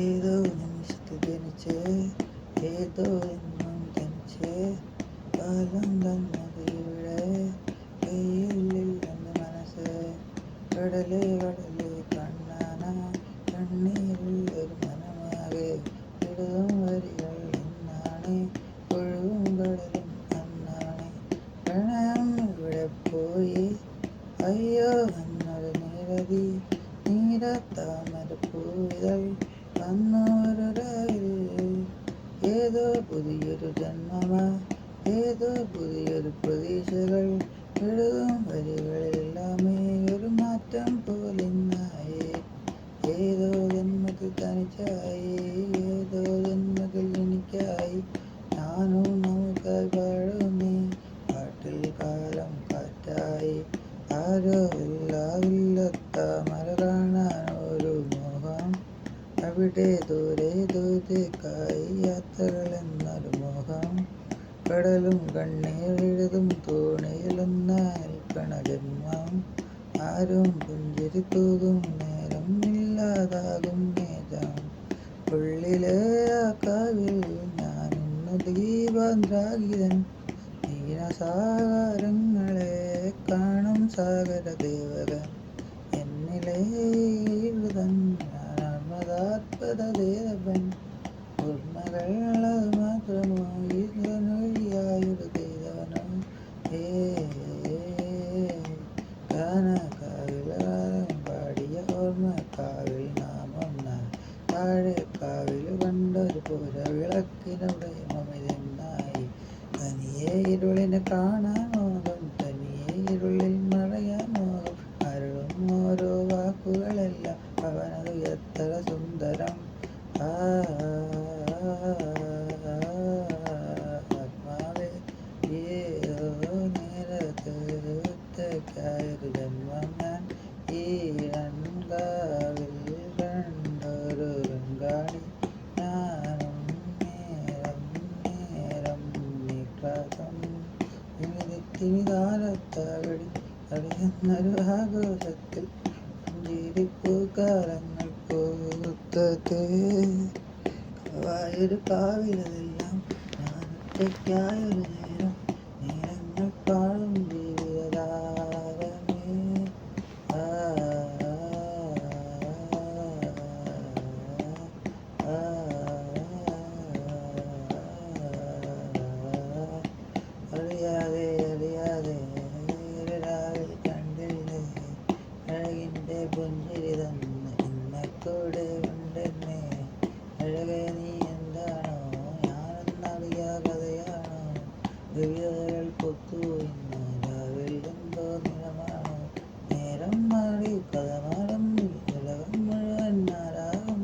ഏതോ നിമിഷത്തിൽ ജനിച്ച് ഏതോ എന്നും തനിച്ച് കാലം തന്നത് ഇവിടെ കയ്യിലില്ലെന്ന് മനസ്സ് കടല് കണ്ണാന കണ്ണീരിൽ ഒരു മനമാകെ ഇടും വരികൾ എന്നാണ് ഒഴുകും കടലും അന്നാണ് പ്രണയം ഇവിടെ പോയി അയ്യോ എന്നൊരു നിരതി നീരത്താമരപ്പൂവിതൾ വന്നൊരു രാവിൽ ഏതോ പുതിയൊരു ജന്മമാ ഏതോ പുതിയൊരു പ്രതീക്ഷകൾ എഴുതും വരികളിലെല്ലാമേ ഒരു മാറ്റം പോലിന്നായി ഏതോ ജന്മത്തിൽ തനിച്ചായി ഏതോ ജന്മത്തിൽ എനിക്കായി ഞാനും നമുക്കായി പാടുന്നേ പാട്ടിൽ കാലം കാറ്റായി ആരോ ഇല്ലാത്ത മര കാണാൻ ഒരു മോഹം അവിടെ ദൂരെ ദൂരേക്കായി യാത്രകൾ എന്നൊരു മോഹം കടലും കണ്ണീർ എഴുതും തോണിയിലൊന്നായിരിക്കണ ജന്മം ആരും പുഞ്ചിരി തൂകും നേരം ഇല്ലാതാകും നേരം ഉള്ളിലെ ആ കാവിൽ ഞാൻ ഇന്നു ദീപാന്ത്രാഗിതൻ നീലസാഗരങ്ങളെ കാണും സാഗര ദേവകൻ എന്നിലെ യുവതൻ നർമ്മദാത്പത ദേവൻ ഓർമ്മകൾ അത് മാത്രമോ ഈശ്വരനൊഴിയായൊരു ദേവനോ കാനകാവിലും പാടിയ ഓർമ്മ കാവിൽ നാം ഒന്നായി താഴെ കാവിൽ കണ്ടൊരു പുര വിളക്കിനുടെ മമിതെന്നായി തനിയെ ഇരുളിനെ കാണാൻ മോഹം തനിയെ ഇരുളിൽ മറയാൻ മോഹം അരുളും ഓരോ വാക്കുകളെല്ലാം അവനത് എത്ര സുന്ദരം ആത്മാവേ ഏതോ നേരത്ത് ഒറ്റയ്ക്കായൊരു ജന്മം ഞാൻ ഈ രൺകാവിൽ കണ്ടൊരു രൺകാണി ഞാനും നേരം നേരം നിശ്വാസം തിമിതാരത്തകടി അറിയുന്നൊരു ആഘോഷത്തിൽ പുഞ്ചിരിപ്പൂക്കാലങ്ങൾ പൂത്തത് കാവായൊരു കാവിലതെല്ലാം ഞാൻ ഒറ്റയ്ക്കായൊരു നേരം നേരങ്ങൾ പാടും ജീവിതതാരമേ ആ അറിയാതെ അറിയാതെ രാവിലെ കണ്ടില്ലേ അഴകിൻ്റെ പുഞ്ചിരി തന്ന് ഇന്നക്കൂടെ ഉണ്ടെന്നേ അഴകേ നീ എന്താണോ ഞാനെന്നറിയാ കഥയാണോ ദിവ്യതകൾ പൊത്തു ഇന്ന് രാവിൽ എന്തോ നിറമാണോ നേരം മാറി കഥ മാറും ഉലകം മുഴുവൻ നാരാകും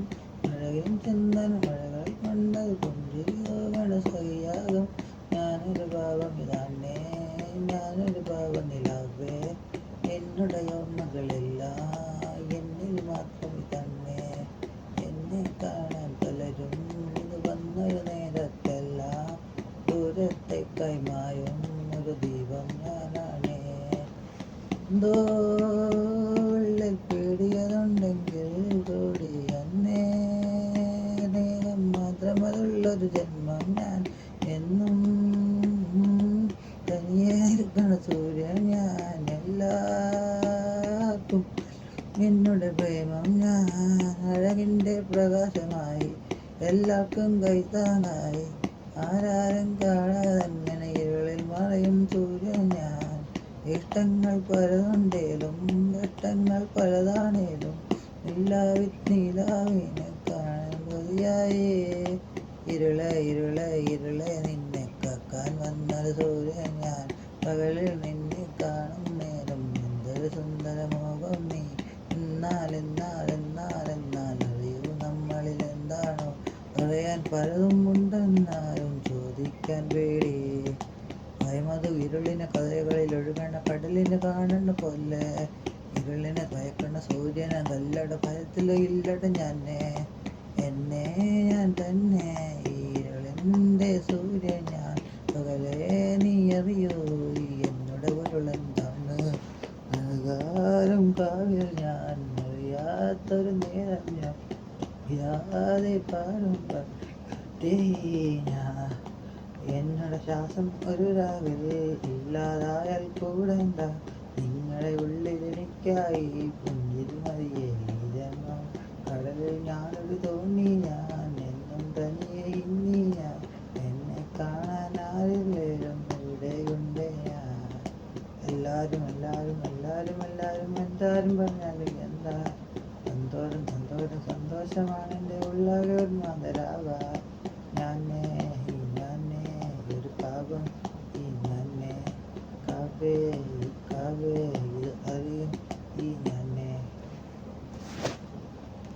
അഴകിൻ ചിന്തൻ മഴകൾ കൊണ്ടത് പുഞ്ചിരിയോ മനസ്സറിയാകും ഞാനൊരു പാവം ഇതാണ്ടേ ഞാനൊരു പാവം നിലാവേ എന്നുടെ ഓർമ്മകളെല്ലാം എന്നിൽ മാത്രം തന്നെ എന്നെ കാണാൻ പലരും ഇത് വന്നൊരു നേരത്തെല്ലാം ദൂരത്തേക്കായി മായും ഒരു ദീപം ഞാനാണേ എന്തോ ഉള്ളിൽ പേടിയതുണ്ടെങ്കിൽ കൂടി അന്നേ സ്നേഹം മാത്രമതുള്ളൊരു ജന്മം ഞാൻ എന്നും തനിയെ ഇരിക്കണ സൂര്യൻ ഞാൻ എല്ലാവർക്കും എന്നുടെ പ്രേമം ഞാൻ അഴകിൻ്റെ പ്രകാശമായി എല്ലാവർക്കും കൈത്താങ്ങായി ആരാരും കാണാതെങ്ങനെ ഇരുളിൽ മറയും സൂര്യൻ ഞാൻ ഇഷ്ടങ്ങൾ പലതുണ്ടേലും ഇഷ്ടങ്ങൾ പലതാണേലും നീലാവിനെ കാണാൻ കൊതിയായേ ഇരുളെ ഇരുളെ ഇരുളെ നിന്നെ കാക്കാൻ വന്നത് സൂര്യൻ ഞാൻ പകലിൽ നിന്നെ കാണും നേരം എന്തൊരു സുന്ദരമോകം നീ എന്നാൽ അറിയൂ നമ്മളിൽ എന്താണോ പറയാൻ പലതും ഉണ്ടെന്നാലും ചോദിക്കാൻ പേടി ഭയമതു ഇരുളിനെ കഥകളിൽ ഒഴുകണ കടലിനെ കാണണ പോലെ ഇരുളിനെ ഭയക്കണ സൂര്യനെ നല്ലട ഭയത്തിലോ ഇല്ലട എന്നെ ഞാൻ തന്നെ ഇരുളിൻ്റെ സൂര്യൻ ഞാൻ പകലേ നീ അറിയൂ എന്നുടെ പൊരുളെന്താണ് അഴകാരും കാവിൽ ഞാൻ അറിയാത്തൊരു നേരം ഞാൻ ഇതാതെ പാടുമ്പോൾ ഞാൻ എന്നോട് ശ്വാസം ഒരു രാവിൽ ഇല്ലാതായാൽ കൂടണ്ട നിങ്ങളുടെ ഉള്ളിൽ എനിക്കായി പുഞ്ചിരി മതിയേ ഈ ജന്മം കടലിൽ ഞാനൊരു തോണി ഞാൻ എന്നും തനിയെ ഇനി ഞാൻ എന്നെ കാണാൻ ആരില്ലേലും ഇവിടെയുണ്ട് ഞാൻ എല്ലാരും എല്ലാരും എല്ലാരും എല്ലാരും എന്താരും പറഞ്ഞാലും എന്താ സന്തോഷം സന്തോഷം സന്തോഷമാണ് എൻ്റെ ഉള്ളവർ മാതരാവ